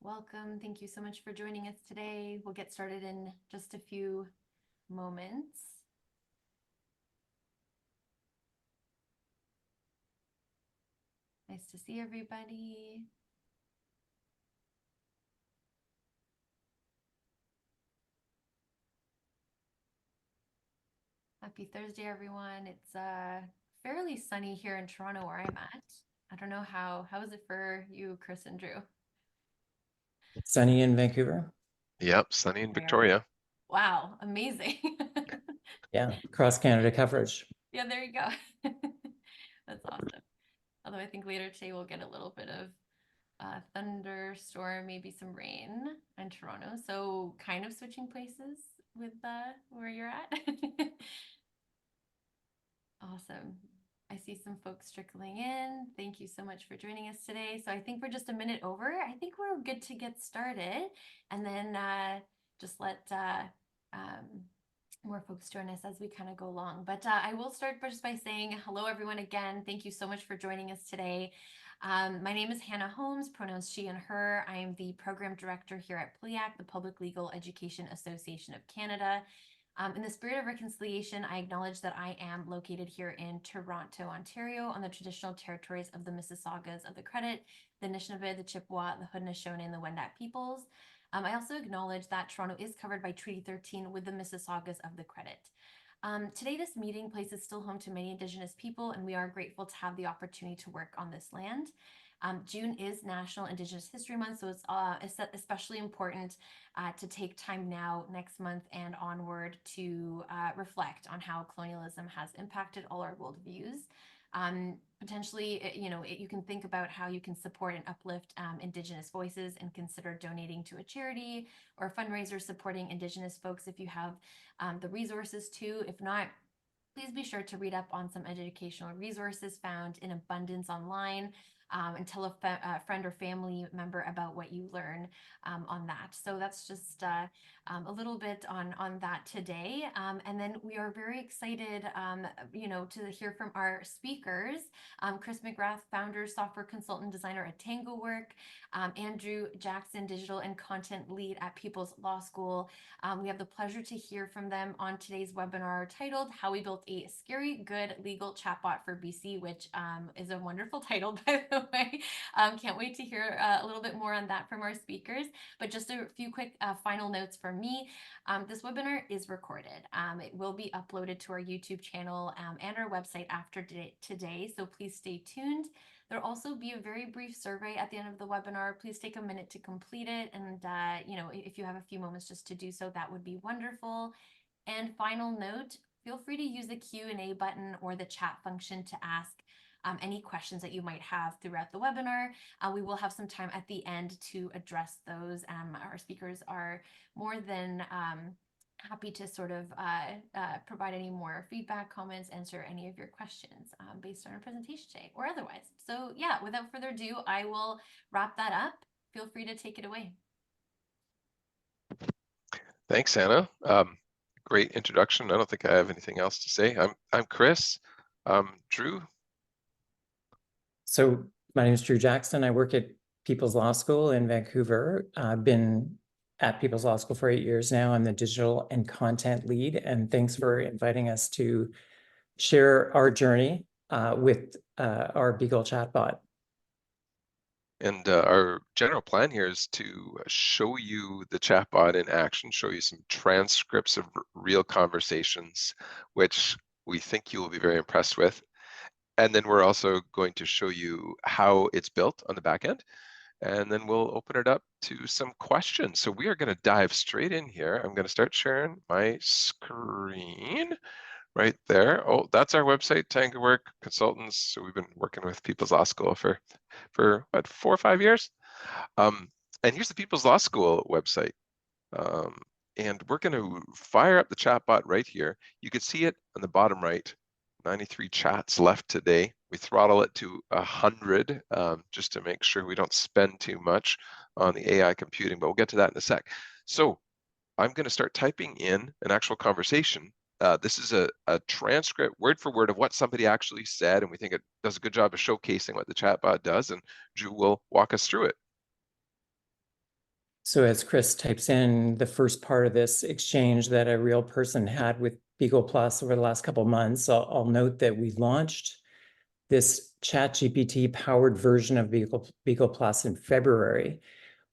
welcome. Thank you so much for joining us today. We'll get started in just a few moments. Nice to see everybody. Happy Thursday, everyone. It's fairly sunny here in Toronto where I'm at. I don't know how is it for you, Chris and Drew? Sunny in Vancouver. Yep, sunny in Victoria. Wow, amazing. Yeah, cross Canada coverage. Yeah, there you go. That's awesome. Although I think later today we'll get a little bit of thunderstorm, maybe some rain in Toronto. So kind of switching places with where you're at. Awesome. I see some folks trickling in. Thank you so much for joining us today. So I think we're just a minute over. I think we're good to get started, and then just let more folks join us as we kind of go along. But I will start just by saying hello, everyone, again. Thank you so much for joining us today. My name is Hannah Holmes, pronouns she and her. I am the program director here at PLEAC, the Public Legal Education Association of Canada. In the spirit of reconciliation, I acknowledge that I am located here in Toronto, Ontario, on the traditional territories of the Mississaugas of the Credit, the Anishinaabe, the Chippewa, the Haudenosaunee, and the Wendat peoples. I also acknowledge that Toronto is covered by Treaty 13 with the Mississaugas of the Credit. Today, this meeting place is still home to many Indigenous people, and we are grateful to have the opportunity to work on this land. June is National Indigenous History Month, so it's especially important to take time now, next month and onward, to reflect on how colonialism has impacted all our worldviews. Potentially, you can think about how you can support and uplift Indigenous voices and consider donating to a charity or a fundraiser supporting Indigenous folks if you have the resources to. If not, please be sure to read up on some educational resources found in abundance online, and tell a friend or family member about what you learn on that. So that's just a little bit on that today. And then we are very excited, to hear from our speakers. Chris McGrath, founder, software consultant, designer at Tangowork. Andrew Jackson, digital and content lead at People's Law School. We have the pleasure to hear from them on today's webinar titled How We Built a Scary Good Legal Chatbot for BC, which is a wonderful title, by the way. Can't wait to hear a little bit more on that from our speakers. But just a few quick final notes from me. This webinar is recorded. It will be uploaded to our YouTube channel and our website after today, so please stay tuned. There'll also be a very brief survey at the end of the webinar. Please take a minute to complete it, and if you have a few moments just to do so, that would be wonderful. And final note, feel free to use the Q&A button or the chat function to ask any questions that you might have throughout the webinar. We will have some time at the end to address those. Our speakers are more than happy to sort of provide any more feedback, comments, answer any of your questions based on our presentation today or otherwise. So yeah, without further ado, I will wrap that up. Feel free to take it away. Thanks, Anna. Great introduction. I don't think I have anything else to say. I'm Chris. Drew? So my name is Drew Jackson. I work at People's Law School in Vancouver. I've been at People's Law School for 8 years now. I'm the digital and content lead, and thanks for inviting us to share our journey with our Beagle chatbot. And our general plan here is to show you the chatbot in action, show you some transcripts of real conversations, which we think you will be very impressed with. And then we're also going to show you how it's built on the back end. And then we'll open it up to some questions. So we are going to dive straight in here. I'm going to start sharing my screen right there. Oh, that's our website, Tangowork Consultants. So we've been working with People's Law School for what, 4 or 5 years? And here's the People's Law School website. And we're going to fire up the chatbot right here. You can see it on the bottom right. 93 chats left today. We throttle it to 100 just to make sure we don't spend too much on the AI computing, but we'll get to that in a sec. So I'm going to start typing in an actual conversation. This is a transcript, word for word, of what somebody actually said, and we think it does a good job of showcasing what the chatbot does, and Drew will walk us through it. So as Chris types in the first part of this exchange that a real person had with Beagle Plus over the last couple of months, I'll note that we launched this ChatGPT powered version of Beagle Plus in February.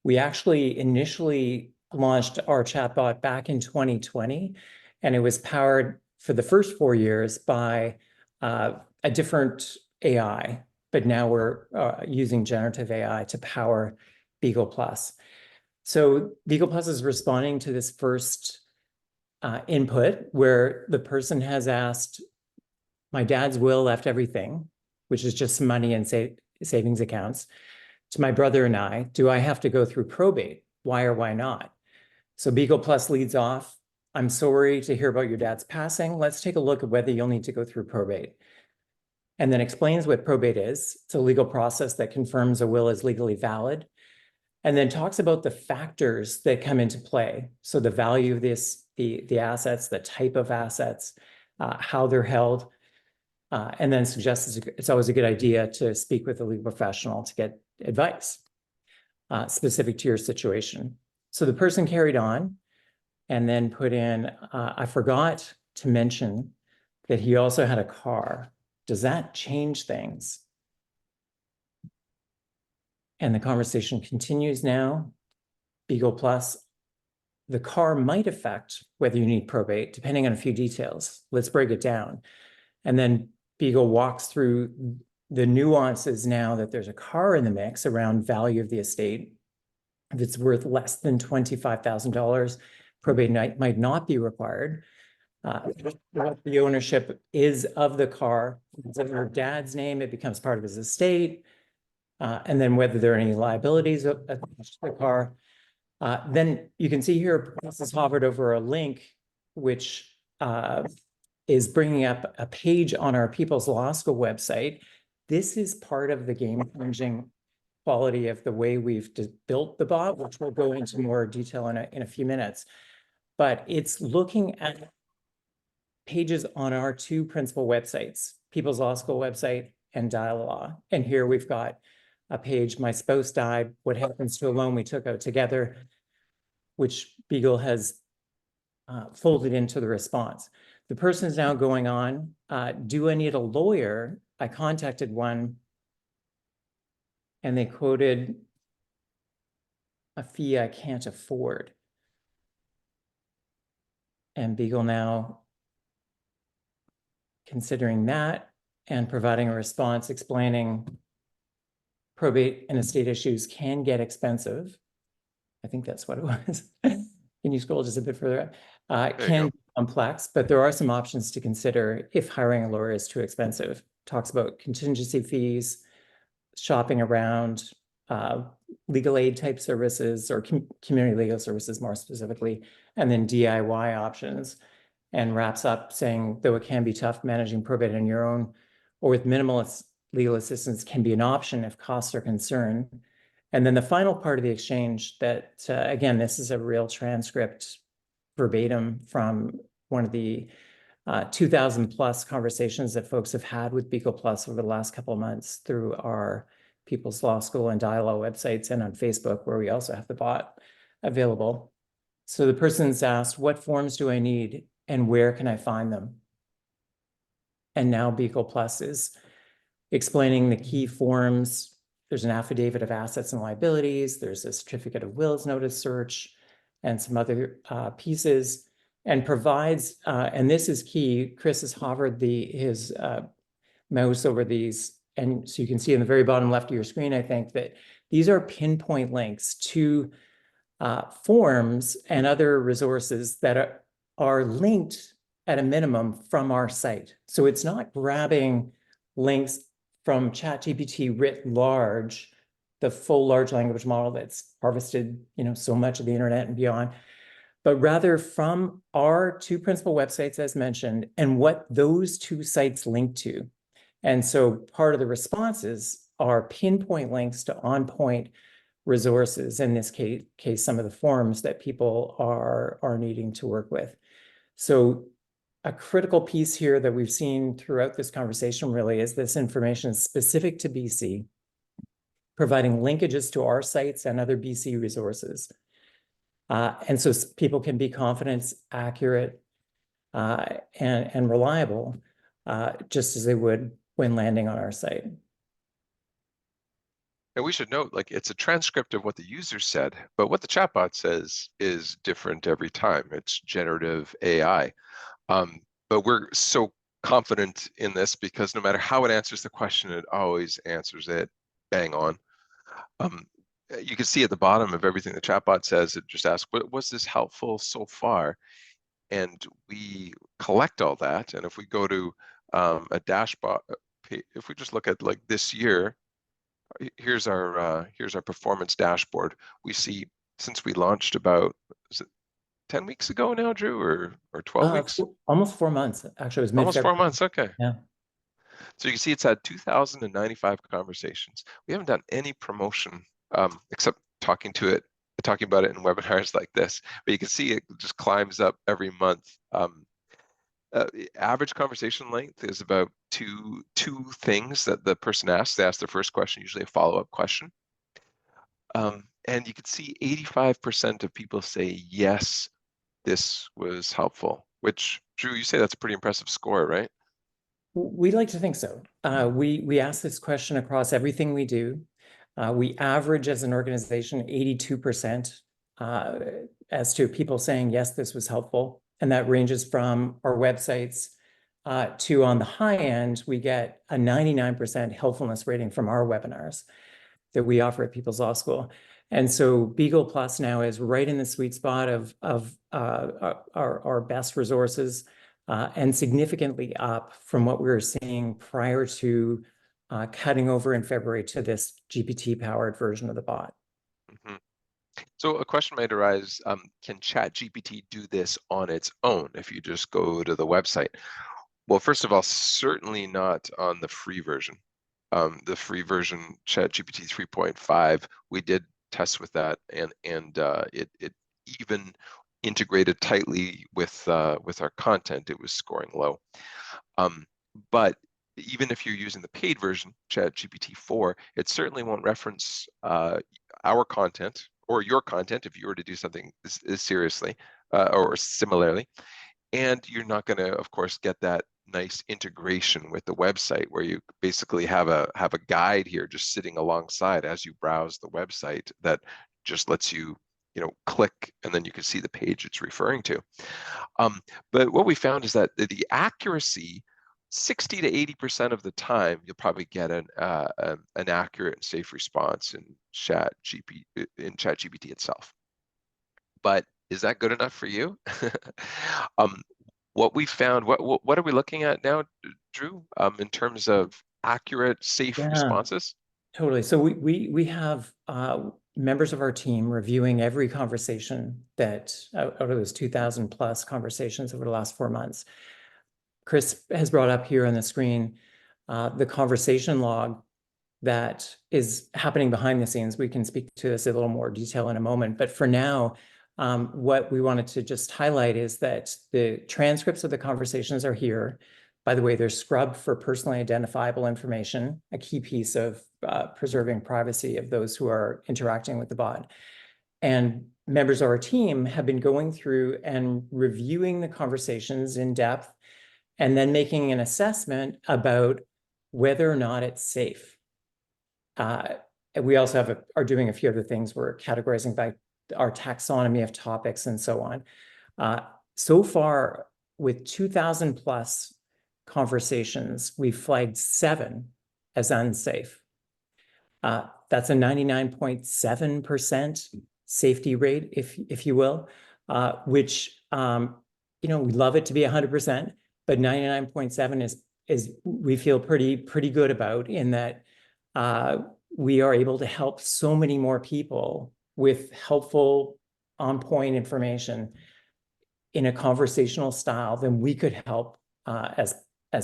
We actually initially launched our chatbot back in 2020, and it was powered for the first 4 years by a different AI, but now we're using generative AI to power Beagle Plus. So Beagle Plus is responding to this first input where the person has asked, my dad's will left everything, which is just money in savings accounts, to my brother and I. Do I have to go through probate? Why or why not? So Beagle Plus leads off. I'm sorry to hear about your dad's passing. Let's take a look at whether you'll need to go through probate. And then explains what probate is. It's a legal process that confirms a will is legally valid. And then talks about the factors that come into play. So the value of the assets, the type of assets, how they're held, and then suggests it's always a good idea to speak with a legal professional to get advice specific to your situation. So the person carried on and then put in, I forgot to mention that he also had a car. Does that change things? And the conversation continues now. Beagle Plus, the car might affect whether you need probate, depending on a few details. Let's break it down. And then Beagle walks through the nuances now that there's a car in the mix around value of the estate. If it's worth less than $25,000, probate might not be required. What the ownership is of the car. It's in her dad's name, it becomes part of his estate. And then whether there are any liabilities attached to the car. Then you can see here, this is hovered over a link, which is bringing up a page on our People's Law School website. This is part of the game-changing quality of the way we've built the bot, which we'll go into more detail in a few minutes. But it's looking at pages on our two principal websites, People's Law School website and Dial Law. And here we've got a page, my spouse died, what happens to a loan we took out together, which Beagle has folded into the response. The person's now going on, do I need a lawyer? I contacted one and they quoted a fee I can't afford. And Beagle now considering that and providing a response explaining probate and estate issues can get expensive. I think that's what it was. Can you scroll just a bit further up? Can be complex, but there are some options to consider if hiring a lawyer is too expensive. Talks about contingency fees, shopping around, legal aid type services or community legal services more specifically, and then DIY options, and wraps up saying, though it can be tough managing probate on your own or with minimal legal assistance can be an option if costs are concerned. And then the final part of the exchange that, again, this is a real transcript verbatim from one of the 2,000 plus conversations that folks have had with Beagle Plus over the last couple of months through our People's Law School and Dialogue websites and on Facebook, where we also have the bot available. So the person's asked, what forms do I need and where can I find them? And now Beagle Plus is explaining the key forms. There's an affidavit of assets and liabilities. There's a certificate of wills notice search and some other pieces, and provides, and this is key, Chris has hovered his mouse over these, and so you can see in the very bottom left of your screen, I think, that these are pinpoint links to forms and other resources that are linked at a minimum from our site. So it's not grabbing links from ChatGPT writ large, the full large language model that's harvested, so much of the internet and beyond, but rather from our two principal websites, as mentioned, and what those two sites link to. And so part of the responses are pinpoint links to on-point resources, in this case, some of the forms that people are needing to work with. So a critical piece here that we've seen throughout this conversation really is this information is specific to BC, providing linkages to our sites and other BC resources. And so people can be confident, it's accurate, and reliable, just as they would when landing on our site. And we should note, like, it's a transcript of what the user said, but what the chatbot says is different every time. It's generative AI. But we're so confident in this because no matter how it answers the question, it always answers it bang on. You can see at the bottom of everything the chatbot says, it just asks, was this helpful so far? And we collect all that. And if we go to a dashboard, if we just look at like this year, here's our performance dashboard. We see since we launched about, is it 10 weeks ago now, Drew, or 12 weeks? Almost 4 months. Actually, it was Almost 4 mid-February. months. Okay. Yeah. So you can see it's had 2,095 conversations. We haven't done any promotion except talking about it in webinars like this. But you can see it just climbs up every month. Average conversation length is about two things that the person asks. They ask their first question, usually a follow-up question. And you can see 85% of people say, yes, this was helpful, which, Drew, you say that's a pretty impressive score, right? We like to think so. We ask this question across everything we do. We average as an organization 82% as to people saying, yes, this was helpful. And that ranges from our websites to, on the high end, we get a 99% helpfulness rating from our webinars that we offer at People's Law School. And so Beagle Plus now is right in the sweet spot of our best resources, and significantly up from what we were seeing prior to cutting over in February to this GPT-powered version of the bot. Mm-hmm. So a question might arise, can ChatGPT do this on its own if you just go to the website? Well, first of all, certainly not on the free version. The free version, ChatGPT 3.5, we did test with that, and it even integrated tightly with our content. It was scoring low. But even if you're using the paid version, ChatGPT 4, it certainly won't reference our content or your content if you were to do something seriously or similarly. And you're not going to, of course, get that nice integration with the website where you basically have a guide here just sitting alongside as you browse the website that just lets you, click, and then you can see the page it's referring to. But what we found is that the accuracy, 60 to 80% of the time, you'll probably get an accurate and safe response in ChatGPT itself. But is that good enough for you? What we found, what are we looking at now, Drew, in terms of accurate, safe responses? Totally. So we have members of our team reviewing every conversation that out of those 2,000 plus conversations over the last 4 months. Chris has brought up here on the screen the conversation log that is happening behind the scenes. We can speak to this in a little more detail in a moment. But for now, what we wanted to just highlight is that the transcripts of the conversations are here. By the way, they're scrubbed for personally identifiable information, a key piece of preserving privacy of those who are interacting with the bot. And members of our team have been going through and reviewing the conversations in depth and then making an assessment about whether or not it's safe. We also are doing a few other things. We're categorizing by our taxonomy of topics and so on. So far, with 2,000 plus conversations, we've flagged 7 as unsafe. That's a 99.7% safety rate, if you will, which we love it to be 100%, but 99.7 is we feel pretty good about, in that we are able to help so many more people with helpful, on-point information in a conversational style than we could help as a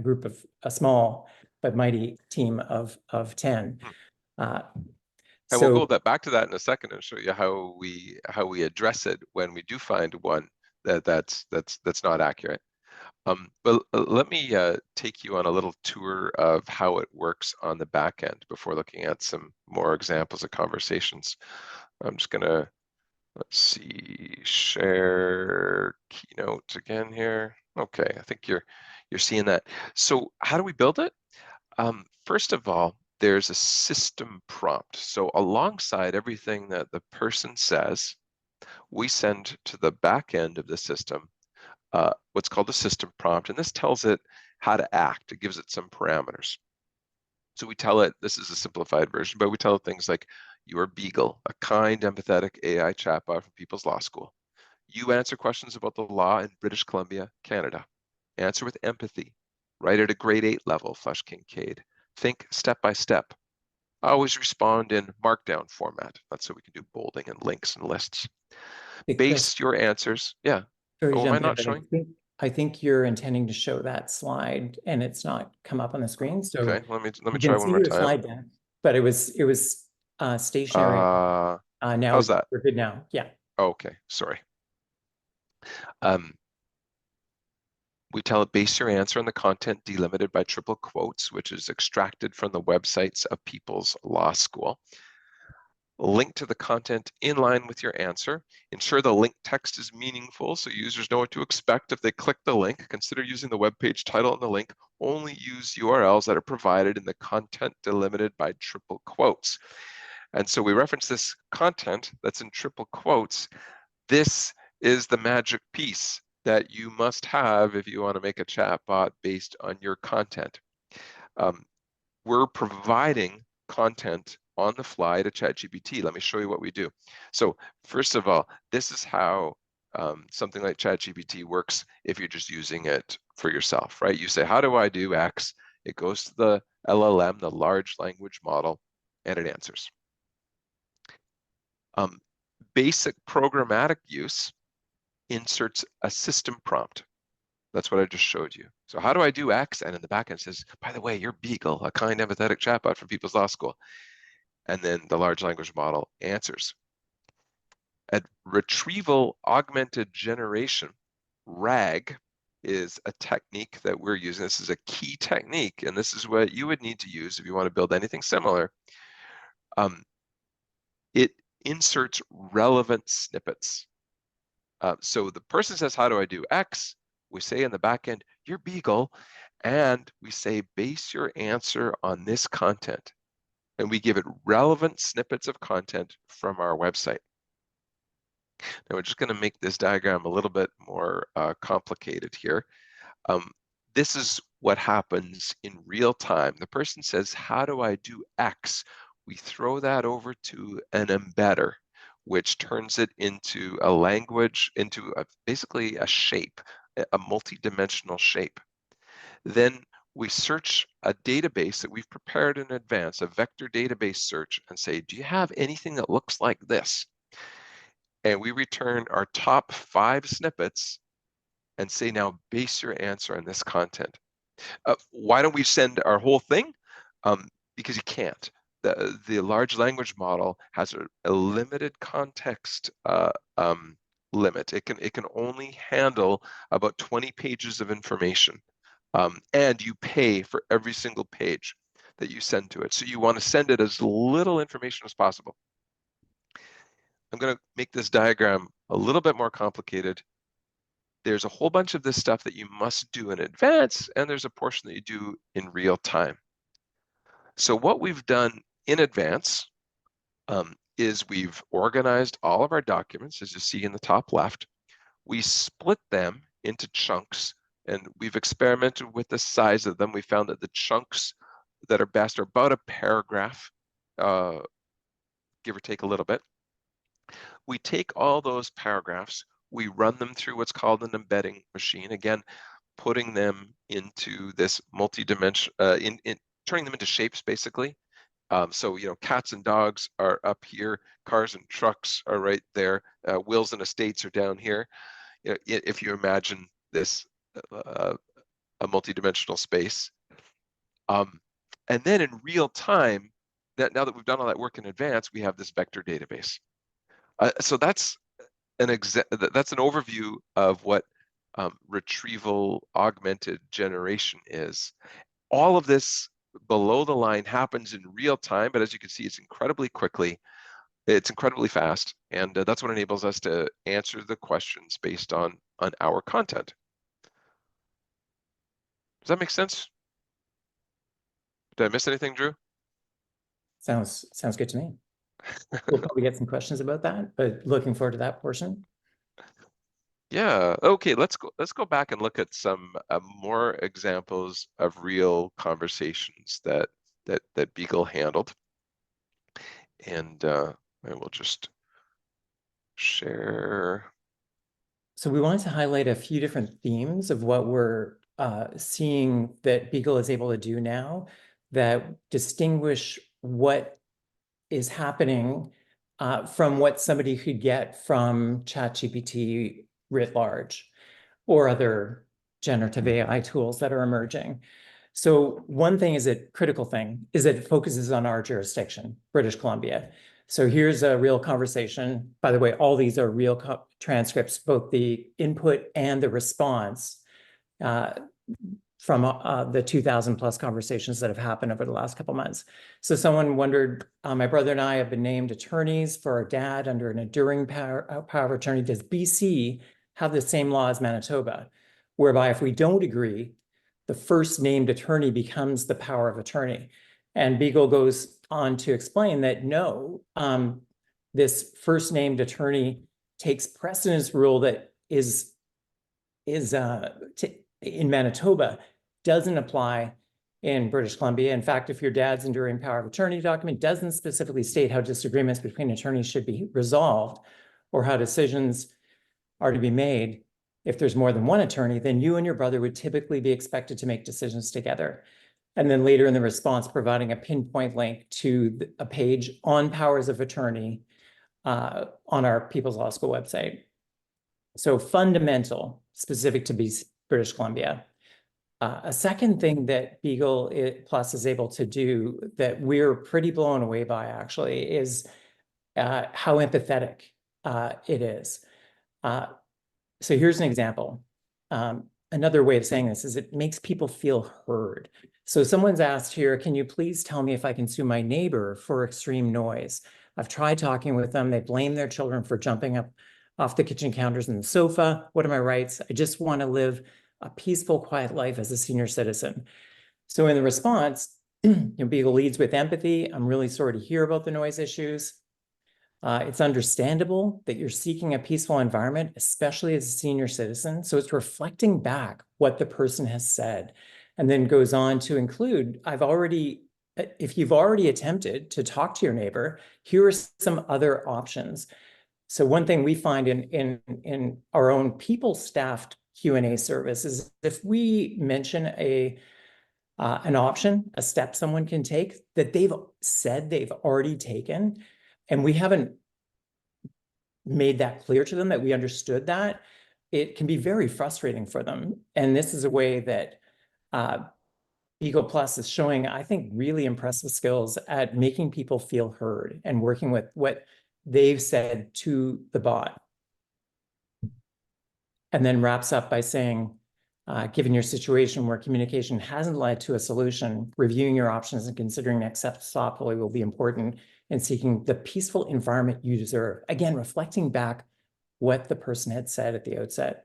group of a small but mighty team of 10. And we'll go back to that in a second and show you how we address it when we do find one that's not accurate. But let me take you on a little tour of how it works on the back end before looking at some more examples of conversations. I'm just going to Let's see, share keynote again here. Okay, I think you're seeing that. So how do we build it? First of all, there's a system prompt. So alongside everything that the person says, we send to the back end of the system what's called a system prompt, and this tells it how to act. It gives it some parameters. So we tell it, this is a simplified version, but we tell it things like, you are Beagle, a kind, empathetic AI chatbot from People's Law School. You answer questions about the law in British Columbia, Canada. Answer with empathy. Write at a grade 8 level, Flush Kincaid. Think step by step. Always respond in markdown format. That's so we can do bolding and links and lists. Hey, Chris, Base your answers. Yeah. sorry to Oh, am I jump in, not but showing? I think you're intending to show that slide and it's not come up on the screen. So Okay, let me you try can one see more your time. slide deck, but it was stationary. Now How's that? we're good now. Yeah. Okay, sorry. We tell it base your answer on the content delimited by triple quotes, which is extracted from the websites of People's Law School. Link to the content in line with your answer. Ensure the link text is meaningful so users know what to expect if they click the link. Consider using the web page title and the link. Only use URLs that are provided in the content delimited by triple quotes. And so we reference this content that's in triple quotes. This is the magic piece that you must have if you want to make a chatbot based on your content. We're providing content on the fly to ChatGPT. Let me show you what we do. So first of all, this is how something like ChatGPT works if you're just using it for yourself, right? You say, how do I do X? It goes to the LLM, the large language model, and it answers. Basic programmatic use inserts a system prompt. That's what I just showed you. So how do I do X? And in the back end says, by the way, you're Beagle, a kind, empathetic chatbot from People's Law School. And then the large language model answers. At retrieval augmented generation, RAG, is a technique that we're using. This is a key technique, and this is what you would need to use if you want to build anything similar. It inserts relevant snippets. So the person says, how do I do X? We say in the back end, you're Beagle, and we say, base your answer on this content. And we give it relevant snippets of content from our website. Now we're just going to make this diagram a little bit more complicated here. This is what happens in real time. The person says, how do I do X? We throw that over to an embedder, which turns it into a language, into basically a shape, a multi-dimensional shape. Then we search a database that we've prepared in advance, a vector database search, and say, do you have anything that looks like this? And we return our top 5 snippets and say, now base your answer on this content. Why don't we send our whole thing? Because you can't. The large language model has a limited context limit. It can only handle about 20 pages of information. And you pay for every single page that you send to it. So you want to send it as little information as possible. I'm going to make this diagram a little bit more complicated. There's a whole bunch of this stuff that you must do in advance, and there's a portion that you do in real time. So what we've done in advance is we've organized all of our documents, as you see in the top left. We split them into chunks, and we've experimented with the size of them. We found that the chunks that are best are about a paragraph, give or take a little bit. We take all those paragraphs, we run them through what's called an embedding machine, again, putting them into this multi-dimension, turning them into shapes, basically. So, cats and dogs are up here, cars and trucks are right there, wheels and estates are down here. If you imagine this, a multi-dimensional space. And then in real time, now that we've done all that work in advance, we have this vector database. So that's an overview of what retrieval augmented generation is. All of this below the line happens in real time, but as you can see, it's incredibly quickly. It's incredibly fast, and that's what enables us to answer the questions based on our content. Does that make sense? Did I miss anything, Drew? Sounds good to me. We'll probably get some questions about that, but looking forward to that portion. Yeah. Okay. Let's go back and look at some more examples of real conversations that Beagle handled, and I will just share. So we wanted to highlight a few different themes of what we're seeing that Beagle is able to do now that distinguish what is happening from what somebody could get from ChatGPT writ large or other generative AI tools that are emerging. So one thing is critical thing is that it focuses on our jurisdiction, British Columbia. So here's a real conversation. By the way, all these are real transcripts, both the input and the response from the 2,000 plus conversations that have happened over the last couple months. So someone wondered, my brother and I have been named attorneys for our dad under an enduring power of attorney. Does BC have the same law as Manitoba, whereby if we don't agree, the first named attorney becomes the power of attorney? And Beagle goes on to explain that no, this first named attorney takes precedence rule that is in Manitoba, doesn't apply in British Columbia. In fact, if your dad's enduring power of attorney document doesn't specifically state how disagreements between attorneys should be resolved or how decisions are to be made if there's more than one attorney, then you and your brother would typically be expected to make decisions together. And then later in the response, providing a pinpoint link to a page on powers of attorney on our People's Law School website. So fundamental, specific to British Columbia. A second thing that Beagle Plus is able to do that we're pretty blown away by actually is how empathetic it is. So here's an example. Another way of saying this is it makes people feel heard. So someone's asked here, can you please tell me if I can sue my neighbor for extreme noise? I've tried talking with them. They blame their children for jumping up off the kitchen counters and the sofa. What are my rights? I just want to live a peaceful, quiet life as a senior citizen. So in the response, Beagle leads with empathy. I'm really sorry to hear about the noise issues. It's understandable that you're seeking a peaceful environment, especially as a senior citizen. So it's reflecting back what the person has said, and then goes on to include, if you've already attempted to talk to your neighbor, here are some other options. So one thing we find in our own people-staffed Q&A service is if we mention an option, a step someone can take that they've said they've already taken, and we haven't made that clear to them that we understood that, it can be very frustrating for them. And this is a way that Beagle Plus is showing, I think, really impressive skills at making people feel heard and working with what they've said to the bot. And then wraps up by saying, given your situation where communication hasn't led to a solution, reviewing your options and considering next steps thoughtfully will be important in seeking the peaceful environment you deserve. Again, reflecting back what the person had said at the outset.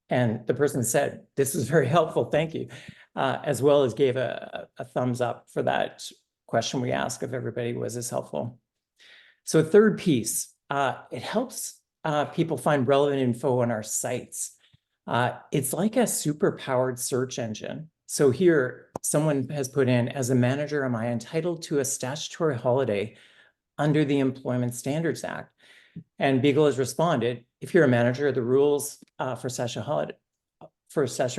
And the person said, this is very helpful, thank you, as well as gave a thumbs up for that question we asked if everybody was as helpful. So a third piece, it helps people find relevant info on our sites. It's like a super powered search engine. So here, someone has put in, as a manager, am I entitled to a statutory holiday under the Employment Standards Act? And Beagle has responded, if you're a manager, the rules for statutory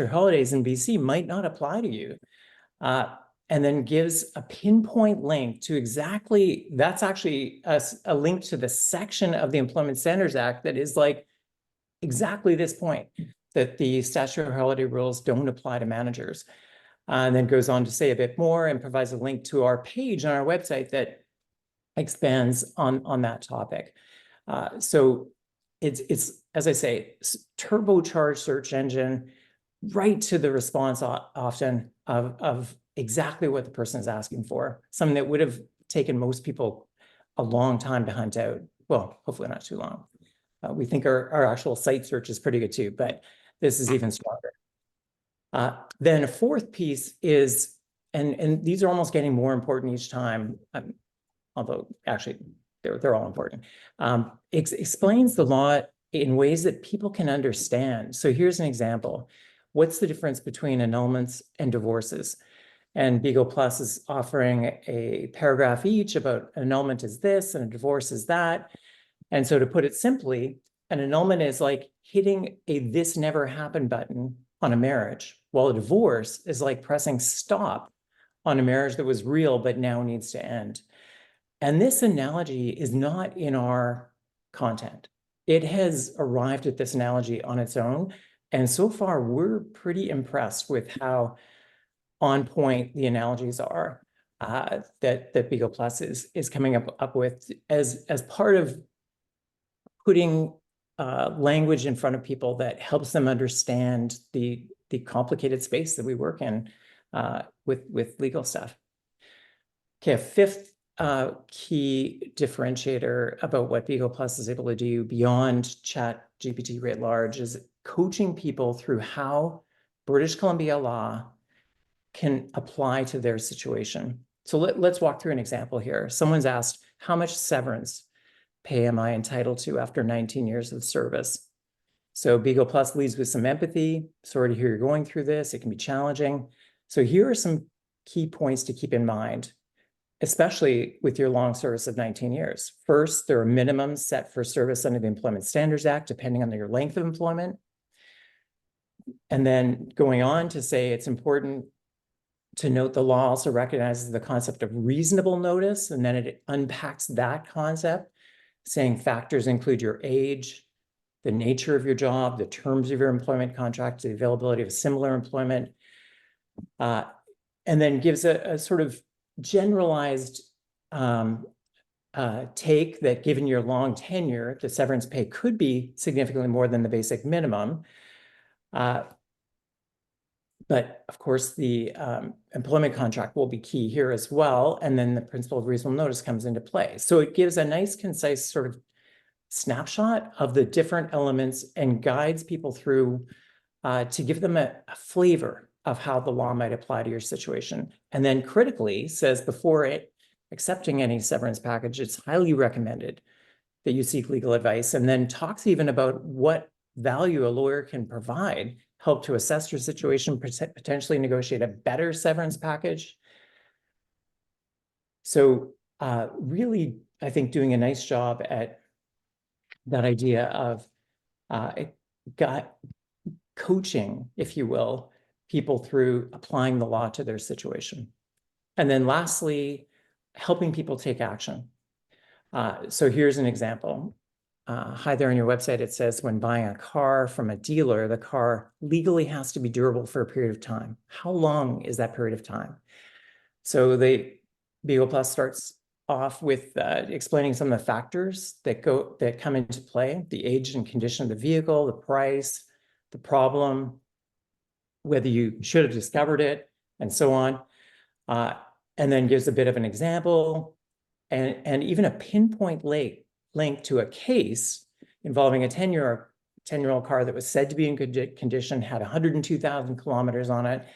holidays in BC might not apply to you. And then gives a pinpoint link to exactly, that's actually a link to the section of the Employment Standards Act that is like exactly this point, that the statutory holiday rules don't apply to managers. And then goes on to say a bit more and provides a link to our page on our website that expands on that topic. So it's, as I say, turbocharged search engine, right to the response often of exactly what the person is asking for, something that would have taken most people a long time to hunt out. Well, hopefully not too long. We think our actual site search is pretty good too, but this is even stronger. Then a fourth piece is, and these are almost getting more important each time, although actually they're all important. Explains the law in ways that people can understand. So here's an example. What's the difference between annulments and divorces? And Beagle Plus is offering a paragraph each about an annulment is this and a divorce is that. And so to put it simply, an annulment is like hitting a "this never happened" button on a marriage, while a divorce is like pressing stop on a marriage that was real but now needs to end. And this analogy is not in our content. It has arrived at this analogy on its own. And so far, we're pretty impressed with how on point the analogies are that Beagle Plus is coming up with as part of putting language in front of people that helps them understand the complicated space that we work in with legal stuff. Okay, a fifth key differentiator about what Beagle Plus is able to do beyond ChatGPT writ large is coaching people through how British Columbia law can apply to their situation. So let's walk through an example here. Someone's asked, how much severance pay am I entitled to after 19 years of service? So Beagle Plus leads with some empathy. Sorry to hear you're going through this. It can be challenging. So here are some key points to keep in mind, especially with your long service of 19 years. First, there are minimums set for service under the Employment Standards Act, depending on your length of employment. And then going on to say it's important to note the law also recognizes the concept of reasonable notice, and then it unpacks that concept, saying factors include your age, the nature of your job, the terms of your employment contract, the availability of similar employment, and then gives a sort of generalized take that given your long tenure, the severance pay could be significantly more than the basic minimum. But of course, the employment contract will be key here as well. And then the principle of reasonable notice comes into play. So it gives a nice, concise sort of snapshot of the different elements and guides people through to give them a flavor of how the law might apply to your situation. And then critically says before accepting any severance package, it's highly recommended that you seek legal advice, and then talks even about what value a lawyer can provide, help to assess your situation, potentially negotiate a better severance package. So really, I think doing a nice job at that idea of coaching, if you will, people through applying the law to their situation. And then lastly, helping people take action. So here's an example. Hi there on your website, it says when buying a car from a dealer, the car legally has to be durable for a period of time. How long is that period of time? So Beagle Plus starts off with explaining some of the factors that come into play: the age and condition of the vehicle, the price, the problem, whether you should have discovered it, and so on. And then gives a bit of an example and even a pinpoint link to a case involving a 10-year-old car that was said to be in good condition, had 102,000 kilometers on it,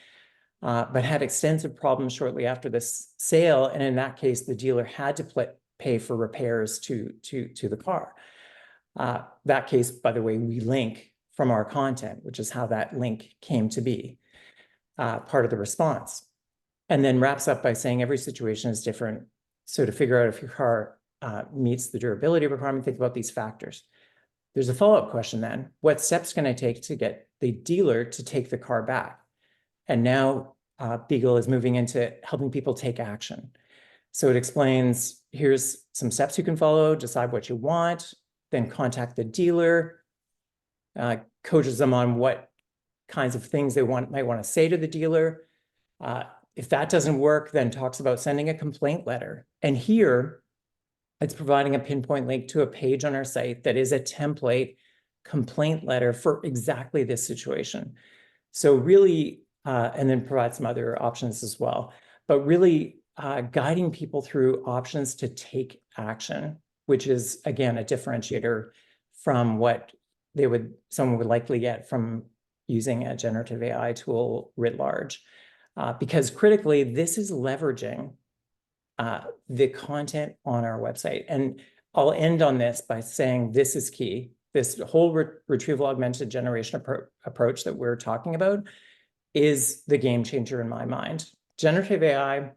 but had extensive problems shortly after this sale. And in that case, the dealer had to pay for repairs to the car. That case, by the way, we link from our content, which is how that link came to be part of the response. And then wraps up by saying every situation is different. So to figure out if your car meets the durability requirement, think about these factors. There's a follow-up question then. What steps can I take to get the dealer to take the car back? And now Beagle is moving into helping people take action. So it explains, here's some steps you can follow, decide what you want, then contact the dealer, coaches them on what kinds of things they might want to say to the dealer. If that doesn't work, then talks about sending a complaint letter. And here, it's providing a pinpoint link to a page on our site that is a template complaint letter for exactly this situation. So really, and then provide some other options as well. But really guiding people through options to take action, which is, again, a differentiator from what someone would likely get from using a generative AI tool writ large. Because critically, this is leveraging the content on our website. And I'll end on this by saying this is key. This whole retrieval augmented generation approach that we're talking about is the game changer in my mind. Generative AI,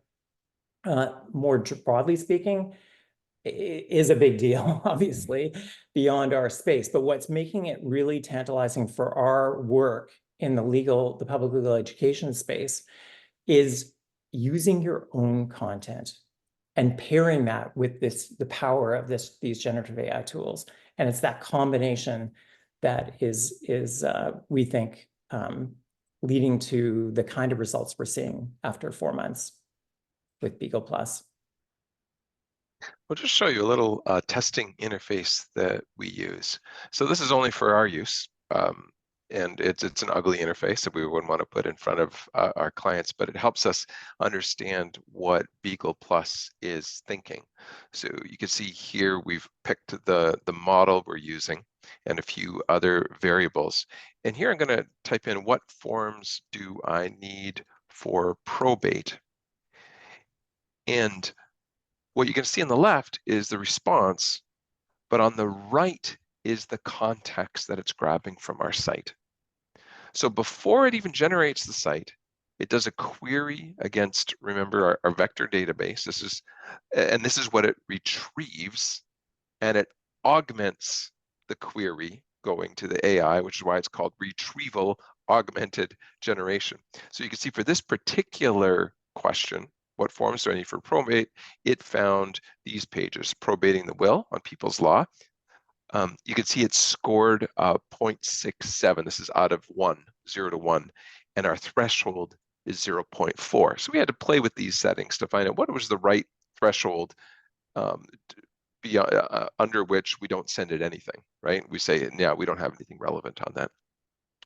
more broadly speaking, is a big deal, obviously, beyond our space. But what's making it really tantalizing for our work in the public legal education space is using your own content and pairing that with the power of these generative AI tools. And it's that combination that is we think, leading to the kind of results we're seeing after 4 months with Beagle Plus. We'll just show you a little testing interface that we use. So this is only for our use, and it's an ugly interface that we wouldn't want to put in front of our clients, but it helps us understand what Beagle Plus is thinking. So you can see here we've picked the model we're using and a few other variables. And here I'm going to type in, what forms do I need for probate? And what you can see on the left is the response, but on the right is the context that it's grabbing from our site. So before it even generates the site, it does a query against, remember, our vector database. This is what it retrieves, and it augments the query going to the AI, which is why it's called retrieval augmented generation. So you can see for this particular question, what forms do I need for probate? It found these pages: probating the will on People's Law. You can see it scored 0.67. This is out of 0 to 1, and our threshold is 0.4. So we had to play with these settings to find out what was the right threshold under which we don't send it anything, right? We say, yeah, we don't have anything relevant on that.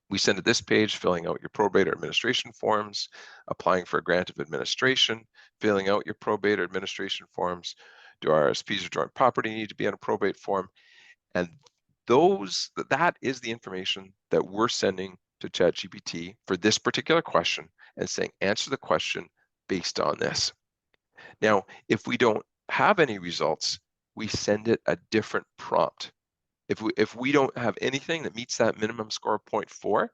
We send it this page, filling out your probate or administration forms, applying for a grant of administration, filling out your probate or administration forms. Do RSPs or joint property need to be on a probate form? And that is the information that we're sending to ChatGPT for this particular question and saying, answer the question based on this. Now, if we don't have any results, we send it a different prompt. If we don't have anything that meets that minimum score of 0.4,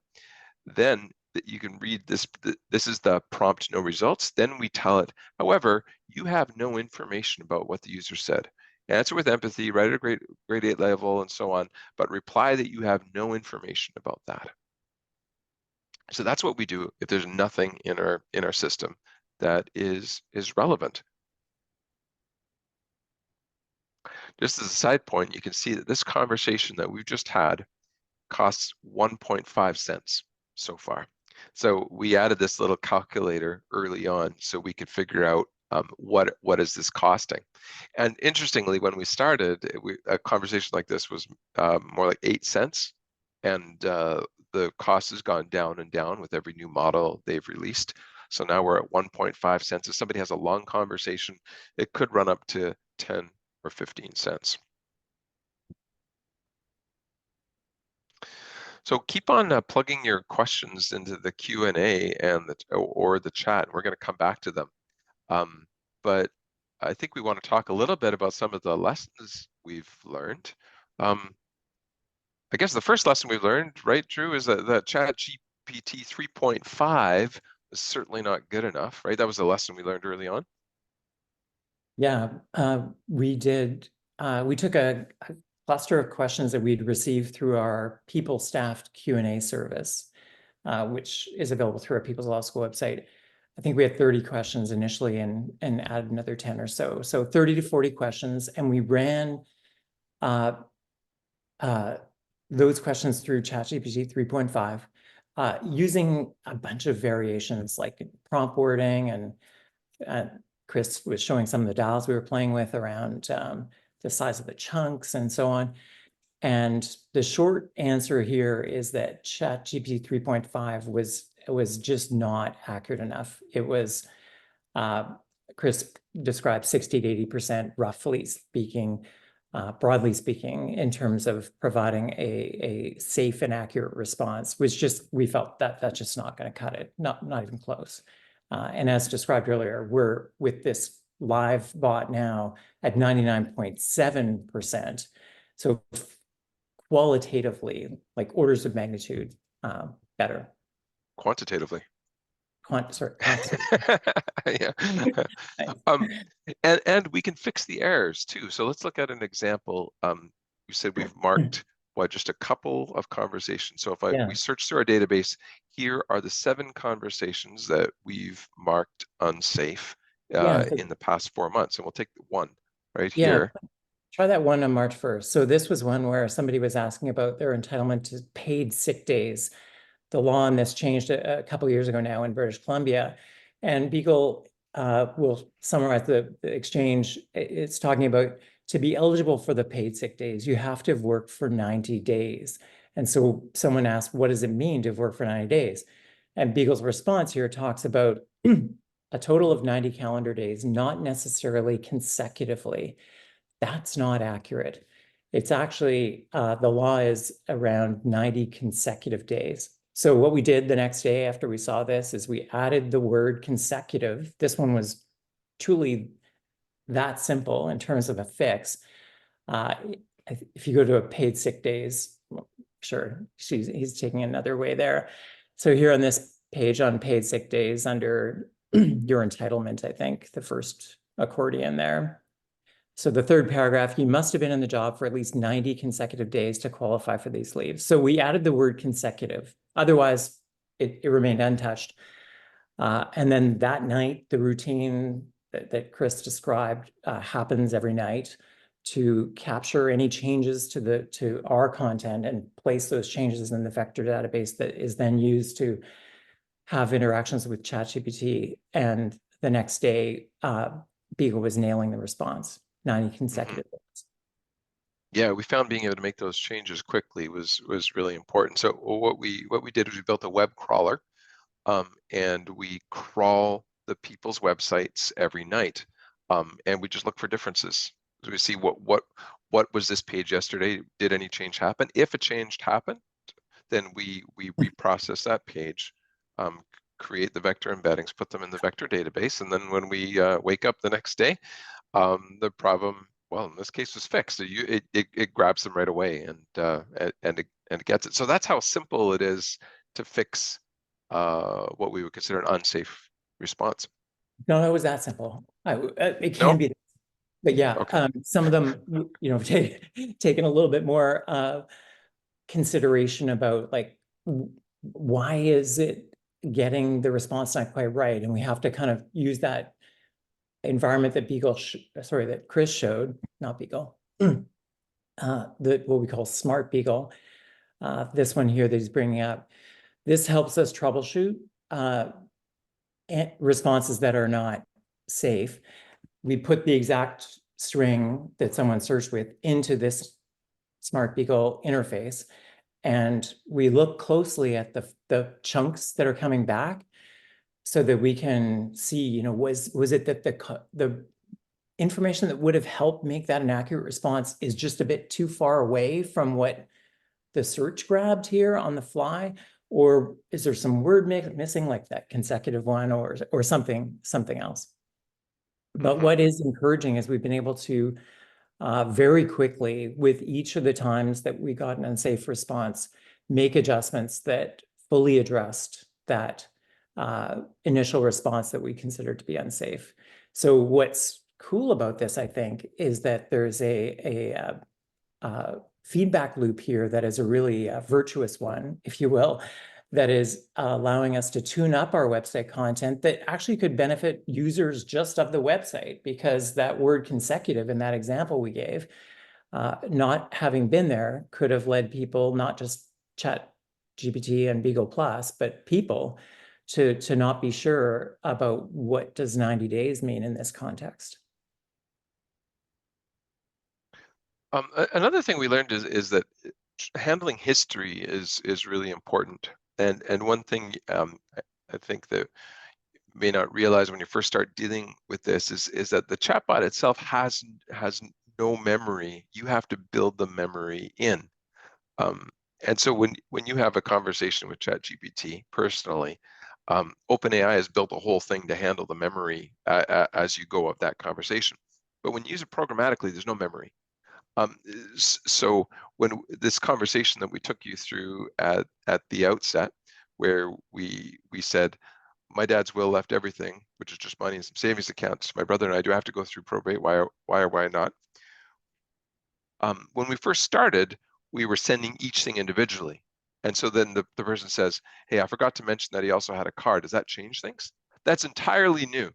then you can read this. This is the prompt, no results. Then we tell it, however, you have no information about what the user said. Answer with empathy, write at a grade 8 level, and so on, but reply that you have no information about that. So that's what we do if there's nothing in our system that is relevant. Just as a side point, you can see that this conversation that we've just had costs 1.5 cents so far. So we added this little calculator early on so we could figure out what is this costing. And interestingly, when we started, a conversation like this was more like 8 cents, and the cost has gone down and down with every new model they've released. So now we're at 1.5 cents. If somebody has a long conversation, it could run up to 10 or 15 cents. So keep on plugging your questions into the Q&A or the chat. We're going to come back to them. But I think we want to talk a little bit about some of the lessons we've learned. I guess the first lesson we've learned, right, Drew, is that ChatGPT 3.5 is certainly not good enough, right? That was a lesson we learned early on. Yeah, we did. We took a cluster of questions that we'd received through our People staffed Q&A service, which is available through our People's Law School website. I think we had 30 questions initially and added another 10 or so. So 30 to 40 questions. And we ran those questions through ChatGPT 3.5 using a bunch of variations like prompt wording, and Chris was showing some of the dials we were playing with around the size of the chunks and so on. And the short answer here is that ChatGPT 3.5 was just not accurate enough. It was Chris described 60 to 80%, roughly speaking, broadly speaking, in terms of providing a safe and accurate response, was just, we felt that that's just not going to cut it, not even close. And as described earlier, we're with this live bot now at 99.7%. So qualitatively, like orders of magnitude better. Quantitatively. Quantitatively. Yeah. Nice. And we can fix the errors too. So let's look at an example. You said we've marked just a couple of conversations. So if Yeah. we search through our database, here are the 7 conversations that we've marked unsafe in the past 4 months, and we'll take one right here. Try that one on March 1st. So this was one where somebody was asking about their entitlement to paid sick days. The law on this changed a couple of years ago now in British Columbia, and Beagle will summarize the exchange. It's talking about, to be eligible for the paid sick days, you have to have worked for 90 days. And so someone asked, what does it mean to have worked for 90 days? And Beagle's response here talks about a total of 90 calendar days, not necessarily consecutively. That's not accurate. It's actually, the law is around 90 consecutive days. So what we did the next day after we saw this is we added the word consecutive. This one was truly that simple in terms of a fix. If you go to a paid sick days, sure, he's taking another way there. So here on this page on paid sick days under your entitlement, I think the first accordion there. So the third paragraph, you must have been in the job for at least 90 consecutive days to qualify for these leaves. So we added the word consecutive. Otherwise, it remained untouched. And then that night, the routine that Chris described happens every night to capture any changes to our content and place those changes in the vector database that is then used to have interactions with ChatGPT. And the next day, Beagle was nailing the response. 90 consecutive days. Yeah, we found being able to make those changes quickly was really important. So what we did was we built a web crawler, and we crawl the people's websites every night, and we just look for differences. So we see what was this page yesterday? Did any change happen? If a change happened, then we reprocess that page, create the vector embeddings, put them in the vector database, and then when we wake up the next day, the problem, well, in this case, was fixed. So it grabs them right away and it gets it. So that's how simple it is to fix what we would consider an unsafe response. No, it was that simple. It can be, but yeah, okay. some of them, taking a little bit more consideration about like, why is it getting the response not quite right? And we have to kind of use that environment that that Chris showed, not Beagle, what we call Smart Beagle. This one here that he's bringing up. This helps us troubleshoot responses that are not safe. We put the exact string that someone searched with into this Smart Beagle interface, and we look closely at the chunks that are coming back, so that we can see, was it that the information that would have helped make that an accurate response is just a bit too far away from what the search grabbed here on the fly, or is there some word missing, like that consecutive one, or something else? But what is encouraging is we've been able to very quickly, with each of the times that we got an unsafe response, make adjustments that fully addressed that initial response that we considered to be unsafe. So what's cool about this, I think, is that there's a feedback loop here that is a really virtuous one, if you will, that is allowing us to tune up our website content that actually could benefit users just of the website, because that word consecutive in that example we gave, not having been there, could have led people, not just ChatGPT and Beagle Plus, but people to not be sure about what does 90 days mean in this context. Another thing we learned is that handling history is really important. And one thing I think that may not realize when you first start dealing with this is that the chatbot itself has no memory. You have to build the memory in. And so when you have a conversation with ChatGPT personally, OpenAI has built a whole thing to handle the memory as you go of that conversation. But when you use it programmatically, there's no memory. So when this conversation that we took you through at the outset, where we said, my dad's will left everything, which is just money and some savings accounts. My brother and I do have to go through probate. Why not? When we first started, we were sending each thing individually. And so then the person says, hey, I forgot to mention that he also had a car. Does that change things? That's entirely new.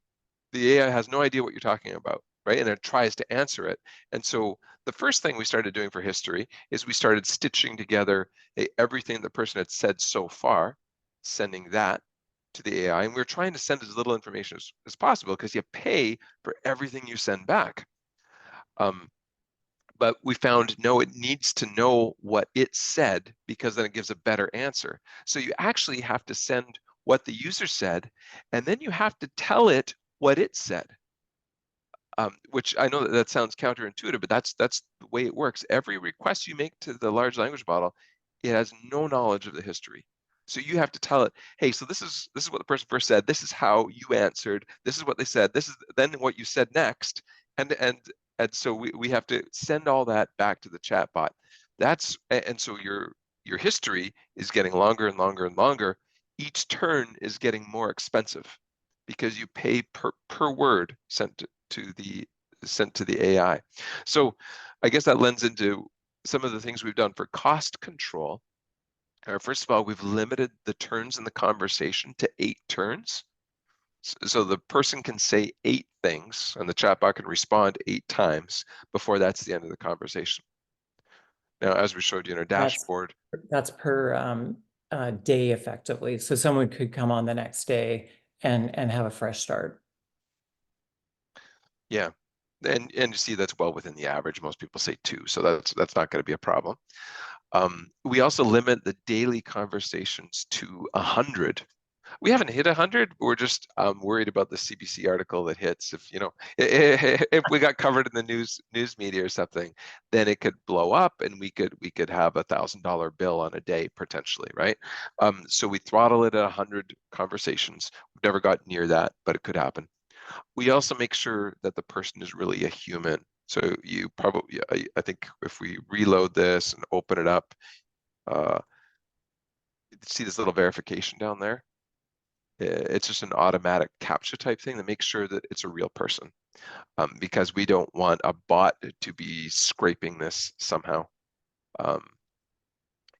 The AI has no idea what you're talking about, right? And it tries to answer it. And so the first thing we started doing for history is we started stitching together everything the person had said so far, sending that to the AI. And we're trying to send as little information as possible because you pay for everything you send back. But we found, no, it needs to know what it said because then it gives a better answer. So you actually have to send what the user said, and then you have to tell it what it said. Which I know that sounds counterintuitive, but that's the way it works. Every request you make to the large language model, it has no knowledge of the history. So you have to tell it, hey, so this is what the person first said. This is how you answered. This is what they said. This is then what you said next. And so we have to send all that back to the chatbot. And so your history is getting longer and longer and longer. Each turn is getting more expensive because you pay per word sent to the AI. So I guess that lends into some of the things we've done for cost control. First of all, we've limited the turns in the conversation to 8 turns. So the person can say 8 things and the chatbot can respond 8 times before that's the end of the conversation. Now, as we showed you in our dashboard. That's per day effectively. So someone could come on the next day and have a fresh start. Yeah. And you see that's well within the average. Most people say 2, so that's not going to be a problem. We also limit the daily conversations to 100. We haven't hit 100. We're just worried about the CBC article that hits. If we got covered in the news media or something, then it could blow up, and we could have $1,000 bill on a day potentially, right? So we throttle it at 100 conversations. We've never got near that, but it could happen. We also make sure that the person is really a human. So you probably, I think if we reload this and open it up, see this little verification down there? It's just an automatic CAPTCHA type thing that makes sure that it's a real person, because we don't want a bot to be scraping this somehow.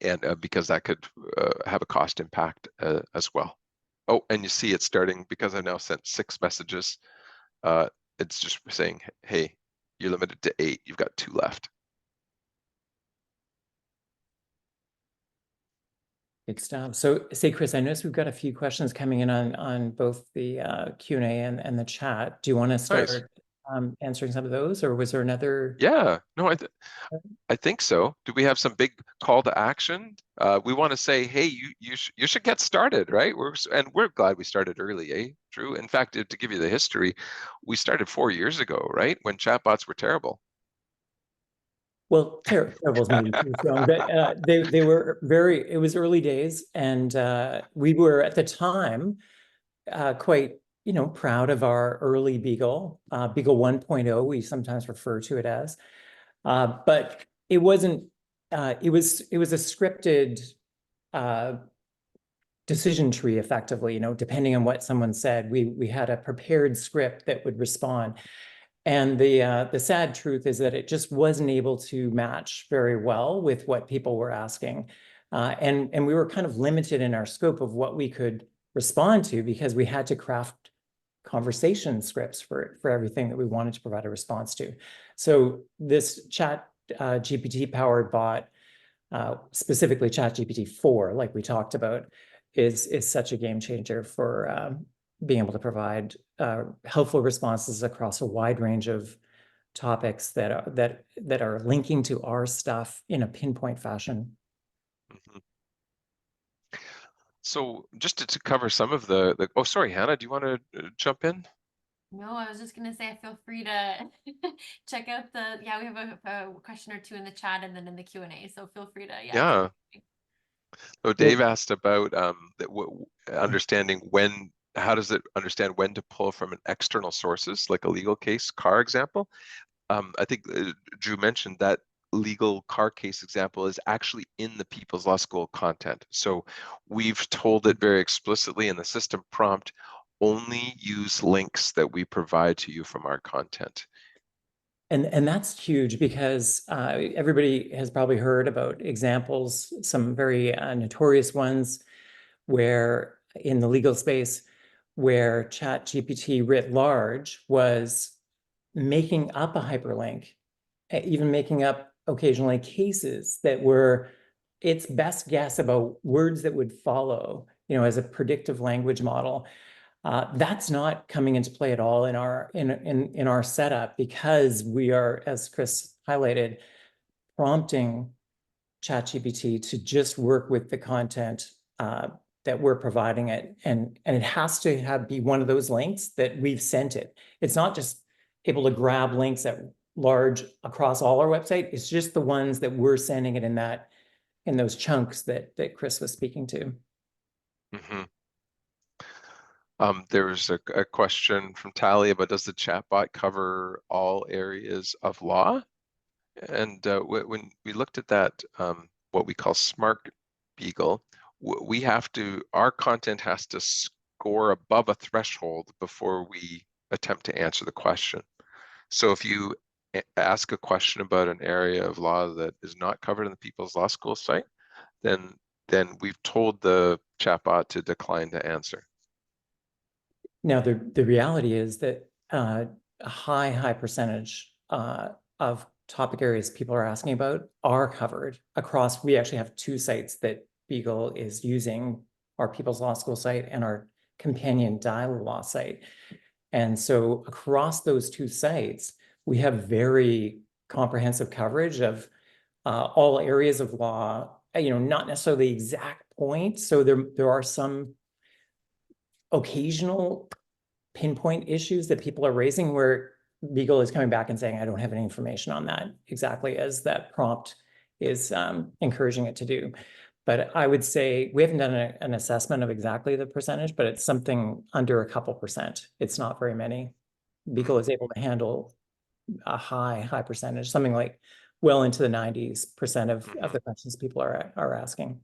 And because that could have a cost impact as well. Oh, and you see it's starting, because I've now sent 6 messages. It's just saying, hey, you're limited to 8. You've got 2 left. Good stuff. So say, Chris, I noticed we've got a few questions coming in on both the Q&A and the chat. Do you want to start answering some of those, or was there another? Yeah, no, I think so. Do we have some big call to action? We want to say, hey, you should get started, right? We're glad we started early, eh? Drew. In fact, to give you the history, we started 4 years ago, right? When chatbots were terrible. Well, terrible is maybe too strong, but they were it was early days, and we were at the time quite, proud of our early Beagle, Beagle 1.0, we sometimes refer to it as. But it wasn't, it was a scripted decision tree effectively, depending on what someone said. We had a prepared script that would respond. And the sad truth is that it just wasn't able to match very well with what people were asking. And we were kind of limited in our scope of what we could respond to, because we had to craft conversation scripts for everything that we wanted to provide a response to. So this chat GPT powered bot, specifically ChatGPT 4, like we talked about, is such a game changer for being able to provide helpful responses across a wide range of topics that are linking to our stuff in a pinpoint fashion. Mm-hmm. So just to cover some of the oh, sorry, Hannah, do you want to jump in? No, I was just gonna say, I feel free to check out we have a question or two in the chat and then in the Q&A. So feel free to, Yeah. So Dave asked about understanding when, how does it understand when to pull from an external sources, like a legal case car example? I think Drew mentioned that legal car case example is actually in the People's Law School content. So we've told it very explicitly in the system prompt, only use links that we provide to you from our content. And that's huge because everybody has probably heard about examples, some very notorious ones where in the legal space, where ChatGPT writ large was making up a hyperlink, even making up occasionally cases that were its best guess about words that would follow, as a predictive language model. That's not coming into play at all in our setup, because we are, as Chris highlighted, prompting ChatGPT to just work with the content that we're providing it, and it has to be one of those links that we've sent it. It's not just able to grab links at large across all our website. It's just the ones that we're sending it in those chunks that Chris was speaking to. Mm-hmm. There's a question from Tally about, does the chatbot cover all areas of law? And when we looked at that, what we call Smart Beagle, our content has to score above a threshold before we attempt to answer the question. So if you ask a question about an area of law that is not covered in the People's Law School site, then we've told the chatbot to decline to answer. Now, the reality is that a high percentage of topic areas people are asking about are covered across. We actually have two sites that Beagle is using, our People's Law School site and our companion Dial Law site. And so across those two sites, we have very comprehensive coverage of all areas of law, not necessarily the exact point. So there are some occasional pinpoint issues that people are raising where Beagle is coming back and saying, I don't have any information on that, exactly as that prompt is encouraging it to do. But I would say we haven't done an assessment of exactly the percentage, but it's something under a couple percent. It's not very many. Beagle is able to handle a high percentage, something like well into the 90% of the questions people are asking.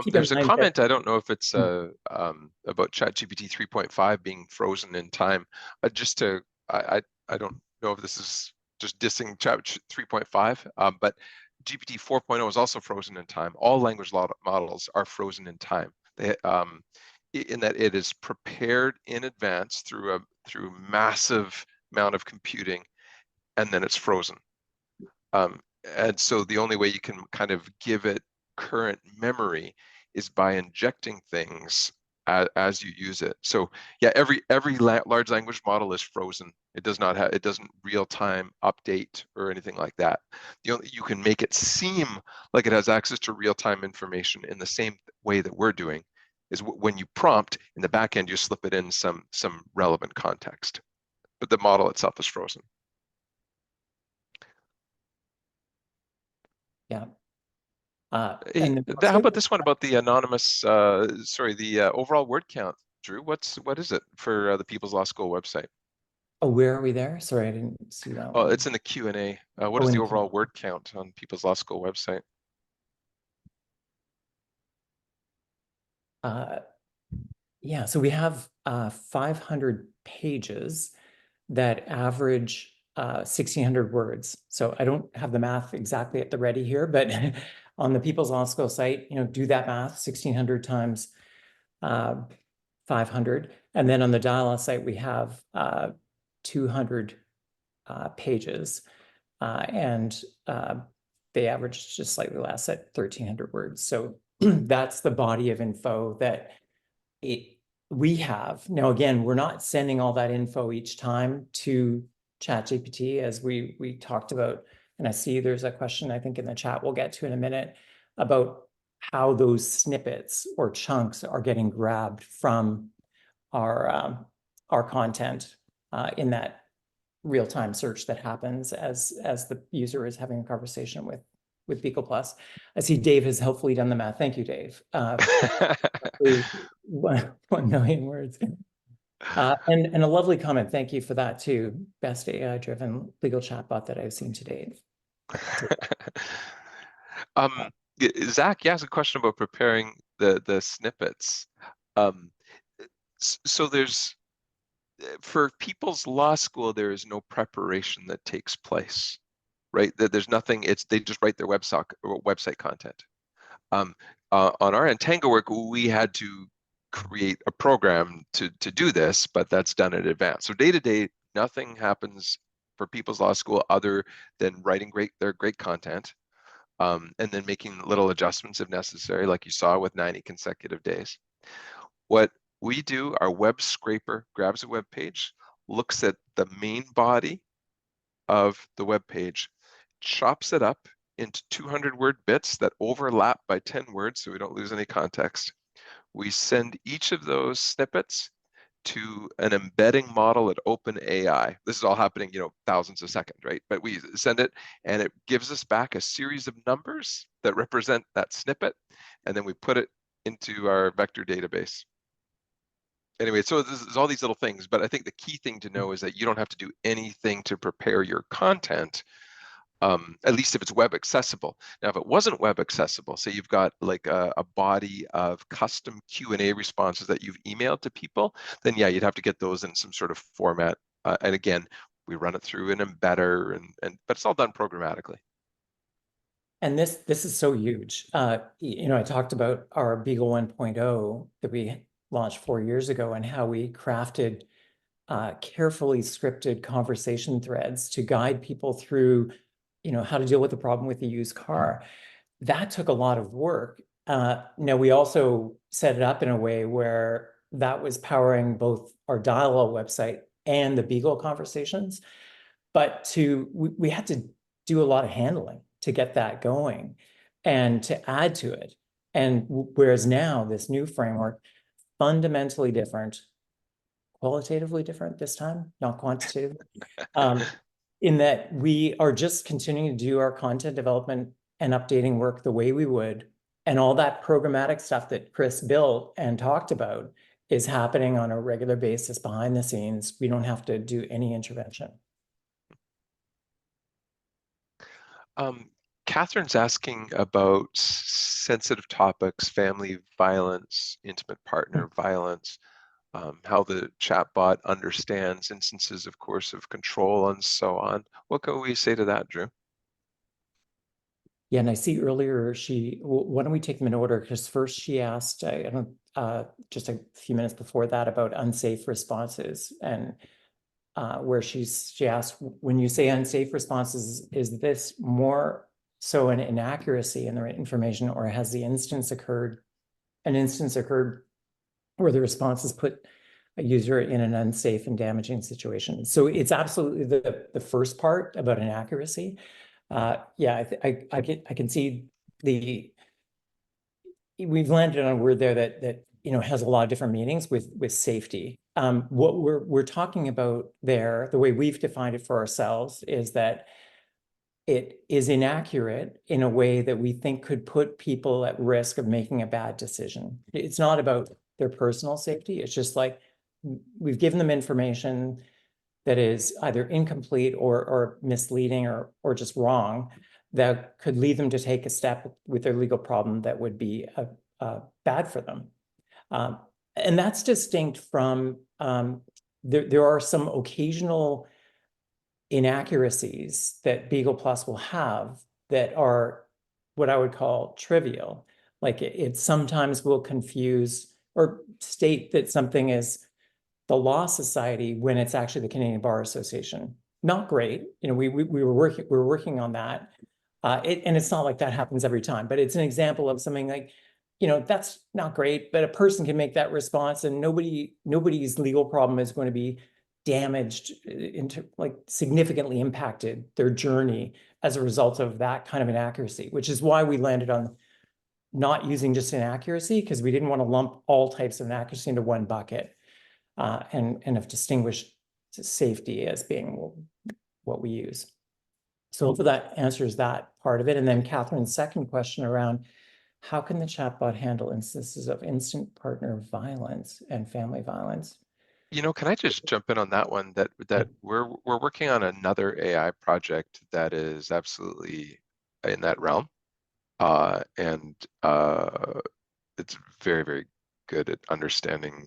There's a comment, I don't know if it's about ChatGPT 3.5 being frozen in time. I don't know if this is just dissing Chat 3.5, but GPT 4.0 is also frozen in time. All language models are frozen in time. In that it is prepared in advance through massive amount of computing, and then it's frozen. And so the only way you can kind of give it current memory is by injecting things as you use it. So yeah, every large language model is frozen. It doesn't real-time update or anything like that. You can make it seem like it has access to real-time information in the same way that we're doing, is when you prompt in the back end, you slip it in some relevant context, but the model itself is frozen. Yeah. Hey, how about this one about the anonymous, the overall word count, Drew? What is it for the People's Law School website? Oh, where are we there? Sorry, I didn't see that Oh, one. it's in the Q&A. What is the overall word count on People's Law School website? Yeah, so we have 500 pages that average 1,600 words. So I don't have the math exactly at the ready here, but on the People's Law School site, do that math, 1,600 times 500. And then on the Dial site, we have 200 pages, and they average just slightly less at 1,300 words. So that's the body of info that we have. Now, again, we're not sending all that info each time to ChatGPT, as we talked about. And I see there's a question, I think, in the chat we'll get to in a minute, about how those snippets or chunks are getting grabbed from our content in that real-time search that happens as the user is having a conversation with Beagle Plus. I see Dave has helpfully done the math. Thank you, Dave. 1 million words. And a lovely comment. Thank you for that too. Best AI-driven legal chatbot that I've seen to date. Zach, you asked a question about preparing the snippets. So there's, for People's Law School, there is no preparation that takes place, right? There's nothing. They just write their website content. On our end, Tangowork, we had to create a program to do this, but that's done in advance. So day to day, nothing happens for People's Law School other than writing their great content, and then making little adjustments if necessary, like you saw with 90 consecutive days. What we do, our web scraper grabs a web page, looks at the main body of the web page, chops it up into 200-word bits that overlap by 10 words so we don't lose any context. We send each of those snippets to an embedding model at OpenAI. This is all happening, thousands of seconds, right? But we send it and it gives us back a series of numbers that represent that snippet, and then we put it into our vector database. Anyway, so there's all these little things, but I think the key thing to know is that you don't have to do anything to prepare your content, at least if it's web accessible. Now, if it wasn't web accessible, say you've got like a body of custom Q&A responses that you've emailed to people, then yeah, you'd have to get those in some sort of format. And again, we run it through an embedder, but it's all done programmatically. And this is so huge. I talked about our Beagle 1.0 that we launched 4 years ago and how we crafted carefully scripted conversation threads to guide people through how to deal with the problem with the used car. That took a lot of work. Now, we also set it up in a way where that was powering both our dialogue website and the Beagle conversations. But we had to do a lot of handling to get that going and to add to it. And whereas now this new framework, fundamentally different, qualitatively different this time, not quantitative. In that we are just continuing to do our content development and updating work the way we would. And all that programmatic stuff that Chris built and talked about is happening on a regular basis behind the scenes. We don't have to do any intervention. Catherine's asking about sensitive topics, family violence, intimate partner violence, how the chatbot understands instances, of course, of control and so on. What can we say to that, Drew? Yeah, and I see earlier why don't we take them in order? Because first she asked, just a few minutes before that, about unsafe responses, and where she asked, when you say unsafe responses, is this more so an inaccuracy in the information, or has an instance occurred where the response has put a user in an unsafe and damaging situation? So it's absolutely the first part about inaccuracy. Yeah, I can see we've landed on a word there that has a lot of different meanings with safety. What we're talking about there, the way we've defined it for ourselves, is that it is inaccurate in a way that we think could put people at risk of making a bad decision. It's not about their personal safety. It's just like we've given them information that is either incomplete or misleading or just wrong, that could lead them to take a step with their legal problem that would be bad for them. And that's distinct from, there are some occasional inaccuracies that Beagle Plus will have that are what I would call trivial. Like it sometimes will confuse or state that something is the Law Society when it's actually the Canadian Bar Association. Not great. We were working on that. And it's not like that happens every time, but it's an example of something like, that's not great, but a person can make that response and nobody's legal problem is going to be damaged into significantly impacted their journey as a result of that kind of inaccuracy, which is why we landed on not using just inaccuracy because we didn't want to lump all types of inaccuracy into one bucket, and have distinguished safety as being what we use. So hopefully that answers that part of it. And then Catherine's second question around how can the chatbot handle instances of instant partner violence and family violence? You know, can I just jump in on that one? That we're working on another AI project that is absolutely in that realm, and it's very good at understanding.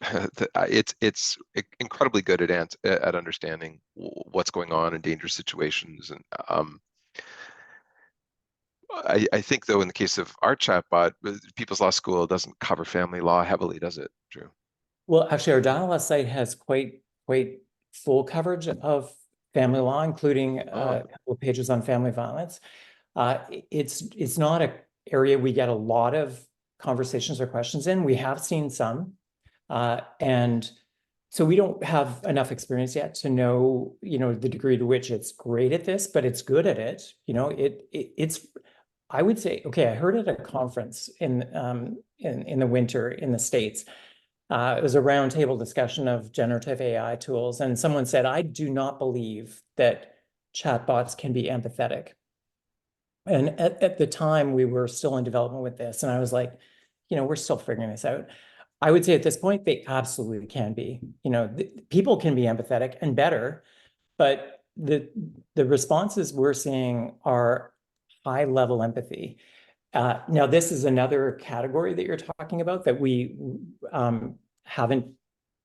It's incredibly good at understanding what's going on in dangerous situations, and I think though in the case of our chatbot, People's Law School doesn't cover family law heavily, does it, Drew? Well, actually, our Dial site has quite full coverage of family law, including a couple of pages on family violence. It's not an area we get a lot of conversations or questions in. We have seen some, and so we don't have enough experience yet to know, the degree to which it's great at this, but it's good at it. It's. I would say, okay, I heard at a conference in the winter in the States. It was a roundtable discussion of generative AI tools, and someone said, I do not believe that chatbots can be empathetic. And at the time, we were still in development with this, and I was like, we're still figuring this out. I would say at this point, they absolutely can be. People can be empathetic and better, but the responses we're seeing are high level empathy. Now, this is another category that you're talking about that we haven't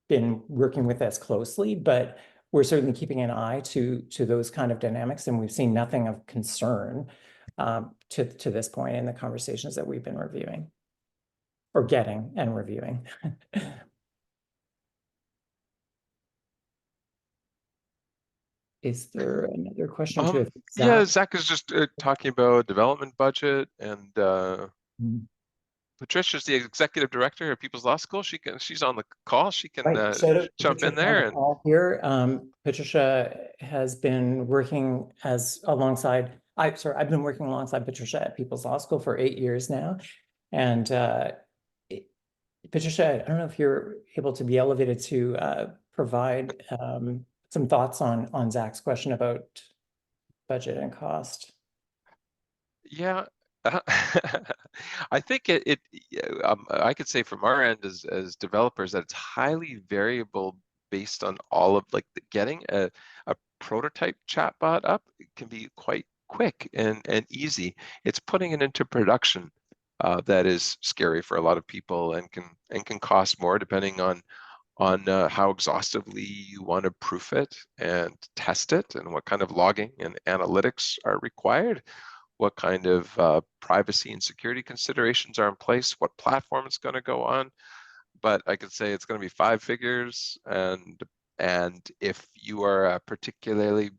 been working with as closely, but we're certainly keeping an eye to those kind of dynamics, and we've seen nothing of concern to this point in the conversations that we've been reviewing or getting and reviewing. Is there another question to Zach? Yeah, Zach is just talking about development budget, and Patricia's the executive director of People's Law School. She's on the call. She can jump in there. And here, Patricia has been working I've been working alongside Patricia at People's Law School for 8 years now. And Patricia, I don't know if you're able to be elevated to provide some thoughts on Zach's question about budget and cost. Yeah, I think I could say from our end as developers that it's highly variable based on all of getting a prototype chatbot up. It can be quite quick and easy. It's putting it into production that is scary for a lot of people and can cost more depending on how exhaustively you want to proof it and test it, and what kind of logging and analytics are required, what kind of privacy and security considerations are in place, what platform it's going to go on. But I could say it's going to be 5 figures, and if you are particularly,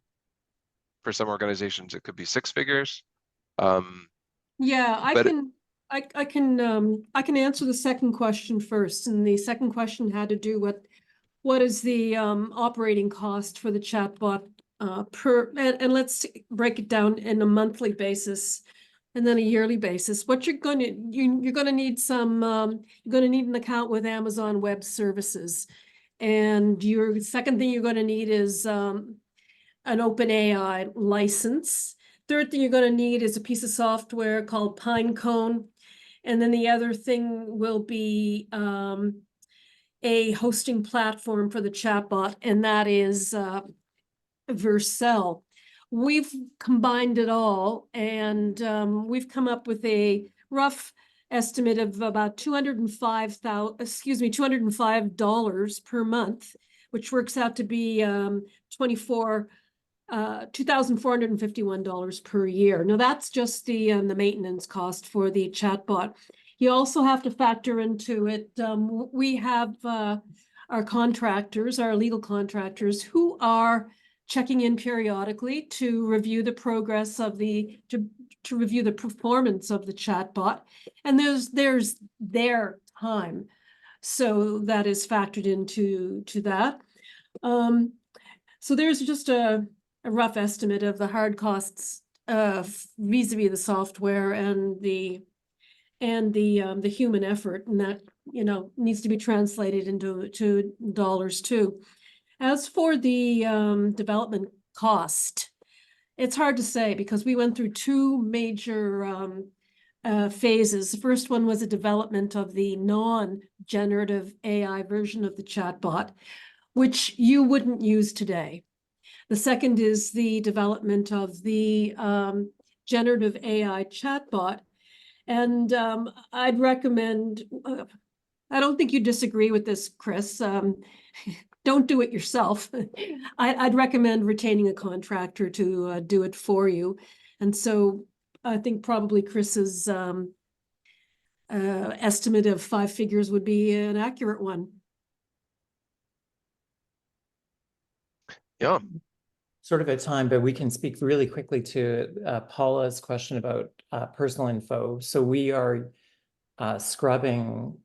for some organizations, it could be 6 figures. Yeah, I can answer the second question first, and the second question had to do with what is the operating cost for the chatbot and let's break it down in a monthly basis and then a yearly basis. What you're going to need you're going to need an account with Amazon Web Services, and your second thing you're going to need is an OpenAI license. Third thing you're going to need is a piece of software called Pinecone. And then the other thing will be a hosting platform for the chatbot, and that is Vercel. We've combined it all, and we've come up with a rough estimate of about $205 per month, which works out to be $2,451 per year. Now that's just the maintenance cost for the chatbot. You also have to factor into it. We have our contractors, our legal contractors, who are checking in periodically to review the progress of to review the performance of the chatbot, and there's their time, so that is factored into that. So there's just a rough estimate of the hard costs vis-a-vis the software and the and the human effort, and that, you know, needs to be translated into dollars too. As for the development cost, it's hard to say because we went through two major phases. The first one was a development of the non-generative AI version of the chatbot, which you wouldn't use today. The second is the development of the generative AI chatbot. And I'd recommend, I don't think you disagree with this, Chris. Don't do it yourself. I'd recommend retaining a contractor to do it for you. And so I think probably Chris's estimate of 5 figures would be an accurate one. Yeah. Sort of at time, but we can speak really quickly to Paula's question about personal info. So we are scrubbing.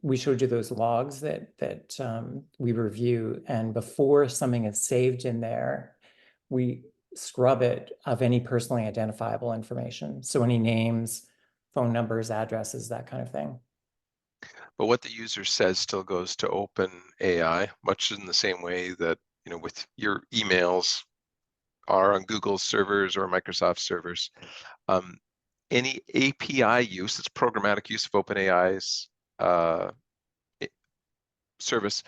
We showed you those logs that we review, and before something is saved in there, we scrub it of any personally identifiable information. So any names, phone numbers, addresses, that kind of thing. But what the user says still goes to OpenAI, much in the same way that, you know, with your emails are on Google's servers or Microsoft servers. Any API use, it's programmatic use of OpenAI's service,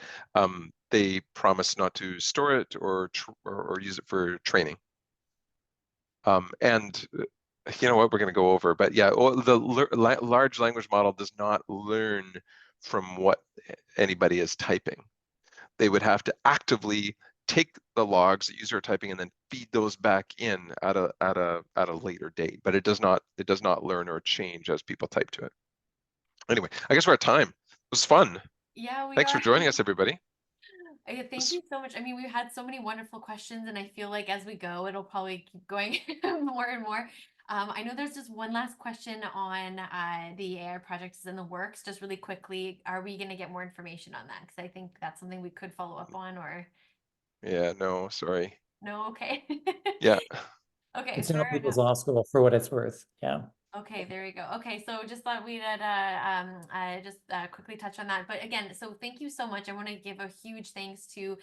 they promise not to store it or use it for training. And you know what, we're going to go over, but yeah, the large language model does not learn from what anybody is typing. They would have to actively take the logs that user are typing and then feed those back in at a later date. But it does not learn or change as people type to it. Anyway, I guess we're at time. It was fun. Yeah, we Thanks are. for joining us, everybody. Thank you so much. I mean, we've had so many wonderful questions, and I feel like as we go, it'll probably keep going more and more. I know there's just one last question on the AI projects in the works. Just really quickly, are we going to get more information on that? Because I think that's something we could follow up on, or Yeah, no, sorry. no? Okay. Yeah. Okay, It's in fair People's enough. Law School for what it's worth. Yeah. Okay, there you go. Okay, so just thought we'd just quickly touch on that. But again, so thank you so much. I want to give a huge thanks to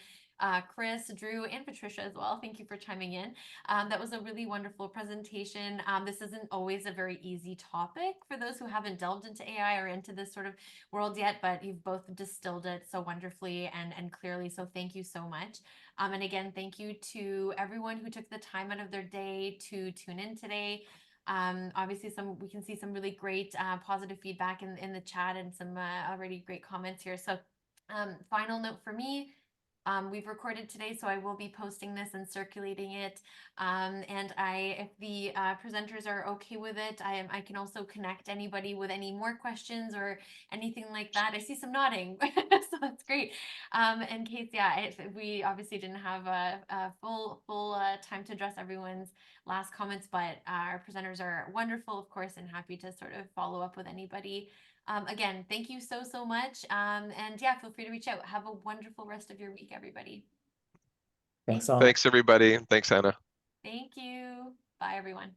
Chris, Drew, and Patricia as well. Thank you for chiming in. That was a really wonderful presentation. This isn't always a very easy topic for those who haven't delved into AI or into this sort of world yet, but you've both distilled it so wonderfully and clearly. So thank you so much. And again, thank you to everyone who took the time out of their day to tune in today. Obviously we can see some really great positive feedback in the chat and some already great comments here. So final note for me, we've recorded today, so I will be posting this and circulating it. And if the presenters are okay with it, I can also connect anybody with any more questions or anything like that. I see some nodding, so that's great. In case, yeah, if we obviously didn't have a full time to address everyone's last comments, but our presenters are wonderful, of course, and happy to sort of follow up with anybody. Again, thank you so much. And yeah, feel free to reach out. Have a wonderful rest of your week, everybody. Thanks all. Thanks, everybody. Thanks, Hannah. Thank you. Bye, everyone.